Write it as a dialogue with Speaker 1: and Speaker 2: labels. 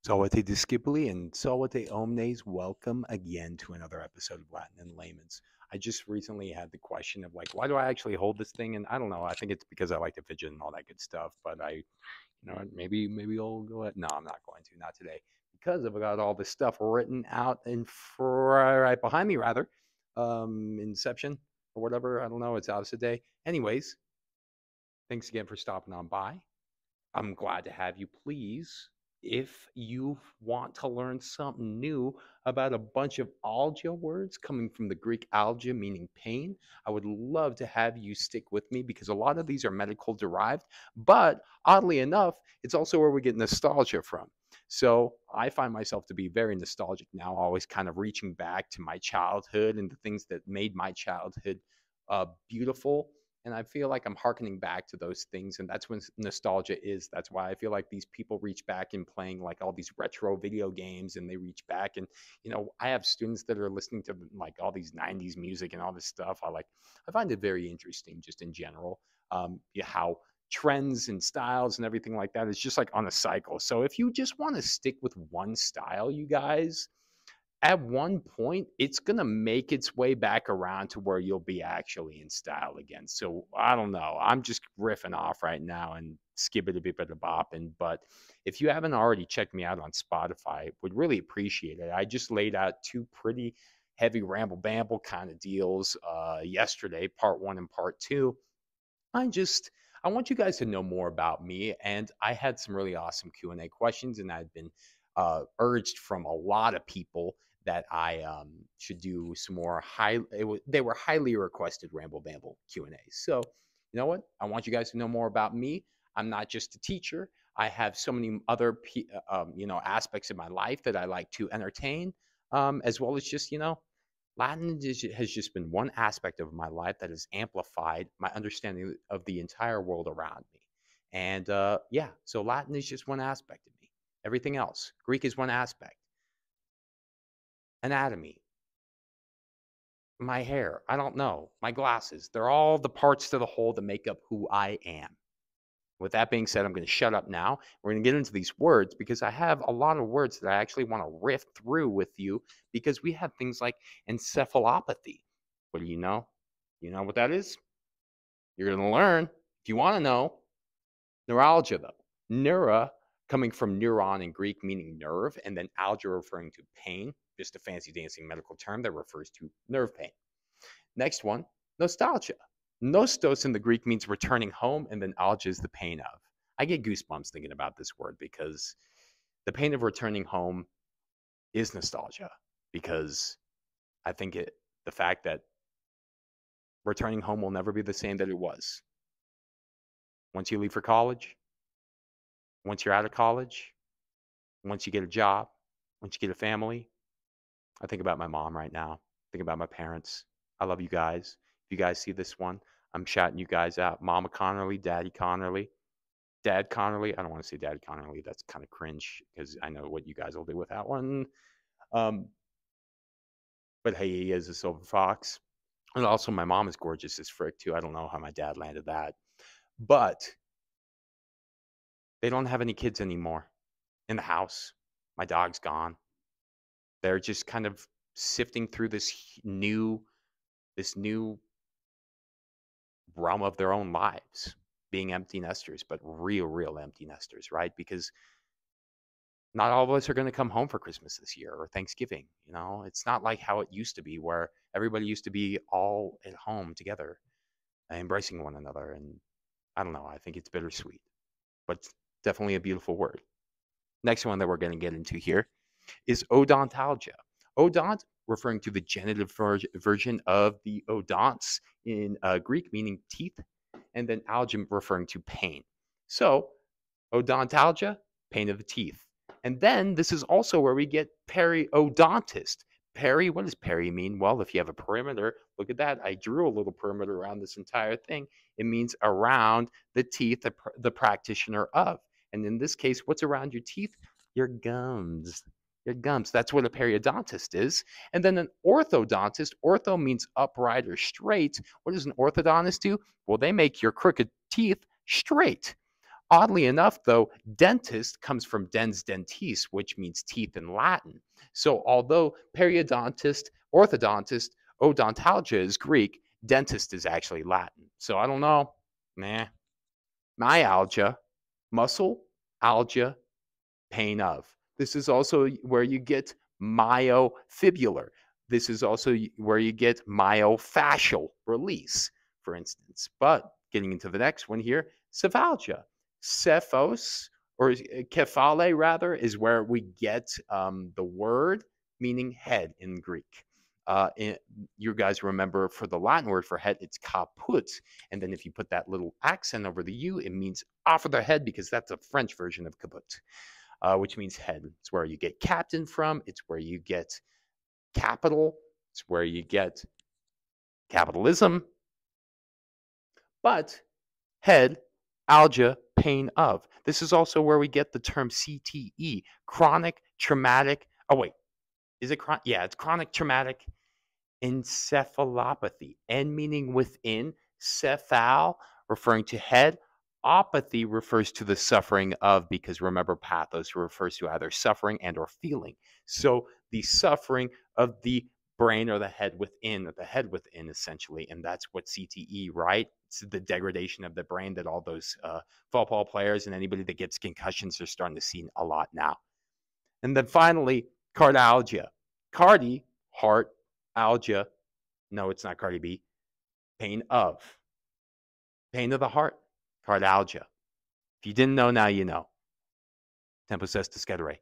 Speaker 1: Salute discipuli and salute omnes. Welcome again to another episode of Latin in Layman's. I just recently had the question of like, why do I actually hold this thing? And I don't know. I think it's because I like to fidget and all that good stuff. But maybe I'll go ahead. No, I'm not going to. Not today because I've got all this stuff written out right behind me, rather. Inception or whatever. I don't know. It's out of today. Anyways, thanks again for stopping on by. I'm glad to have you. Please, if you want to learn something new about a bunch of ALGIA words coming from the Greek ALGIA, meaning pain, I would love to have you stick with me because a lot of these are medical derived, but oddly enough, it's also where we get nostalgia from. So I find myself to be very nostalgic now, always kind of reaching back to my childhood and the things that made my childhood beautiful, and I feel like I'm harkening back to those things, and that's when nostalgia is. That's why I feel like these people reach back in playing like all these retro video games, and they reach back. And I have students that are listening to like all these '90s music and all this stuff. I find it very interesting, just in general, yeah, how trends and styles and everything like that is just like on a cycle. So if you just want to stick with one style, you guys, at one point, it's going to make its way back around to where you'll be actually in style again. So I don't know. I'm just riffing off right now and skibbity bibbity bopping. But if you haven't already checked me out on Spotify, would really appreciate it. I just laid out two pretty heavy ramble bamble kind of deals yesterday, part one and part two. I want you guys to know more about me, and I had some really awesome Q&A questions, and I've been urged from a lot of people that I should do some more they were highly requested ramble bamble Q&As. So you know what? I want you guys to know more about me. I'm not just a teacher. I have so many other aspects of my life that I like to entertain, as well as just Latin has just been one aspect of my life that has amplified my understanding of the entire world around me. And yeah, so Latin is just one aspect of me. Everything else, Greek is one aspect. Anatomy, my hair, I don't know, my glasses, they're all the parts to the whole that make up who I am. With that being said, I'm going to shut up now. We're going to get into these words because I have a lot of words that I actually want to riff through with you because we have things like encephalopathy. What do you know? You know what that is? You're going to learn if you want to know. Neuralgia, though. Neura coming from neuron in Greek, meaning nerve, and then algia referring to pain, just a fancy dancing medical term that refers to nerve pain. Next one, nostalgia. Nostos in the Greek means returning home, and then algia is the pain of. I get goosebumps thinking about this word because the pain of returning home is nostalgia. Because I think the fact that returning home will never be the same that it was. Once you leave for college, once you're out of college, once you get a job, once you get a family. I think about my mom right now. I think about my parents. I love you guys. If you guys see this one, I'm shouting you guys out. Mama Connerly, Daddy Connerly, Dad Connerly. I don't want to say Daddy Connerly. That's kind of cringe because I know what you guys will do with that one. Um, but hey, he is a silver fox. And also, my mom is gorgeous as frick, too. I don't know how my dad landed that. But they don't have any kids anymore in the house. My dog's gone. They're just kind of sifting through this new realm of their own lives, being empty nesters, but real empty nesters, right? Because not all of us are going to come home for Christmas this year or Thanksgiving. It's not like how it used to be, where everybody used to be all at home together, embracing one another. And I don't know. I think it's bittersweet, but it's definitely a beautiful word. Next one that we're going to get into here is odontalgia. Odont, referring to the genitive version of the odonts in Greek, meaning teeth, and then algia referring to pain. So, odontalgia, pain of the teeth. And then this is also where we get periodontist. What does peri mean? Well, if you have a perimeter, look at that. I drew a little perimeter around this entire thing. It means around the teeth, the practitioner of. And in this case, what's around your teeth? Your gums. Your gums. That's what a periodontist is. And then an orthodontist. Ortho means upright or straight. What does an orthodontist do? Well, they make your crooked teeth straight. Oddly enough, though, dentist comes from dens dentis, which means teeth in Latin. So although periodontist, orthodontist, odontalgia is Greek, dentist is actually Latin. So I don't know. Nah. Myalgia, muscle, algia, pain of. This is also where you get myofibular. This is also where you get myofascial release, for instance. But getting into the next one here, cephalgia. Cephos, or kephale rather, is where we get the word meaning head in Greek. You guys remember for the Latin word for head, it's caput. And then if you put that little accent over the U, it means off of the head because that's a French version of caput, which means head. It's where you get captain from. It's where you get capital. It's where you get capitalism. But head, algia, pain of. This is also where we get the term CTE, chronic traumatic. Oh, wait. Is it chronic? Yeah, it's chronic traumatic encephalopathy. En meaning within, cephal referring to head, apathy refers to the suffering of, because remember, pathos refers to either suffering and or feeling. So the suffering of the brain or the head within, essentially, and that's what CTE, right? It's the degradation of the brain that all those football players and anybody that gets concussions are starting to see a lot now. And then finally, cardialgia. Cardi, heart, algia, no, it's not Cardi B, pain of. Pain of the heart, cardialgia. If you didn't know, now you know. Tempo says to Skedere.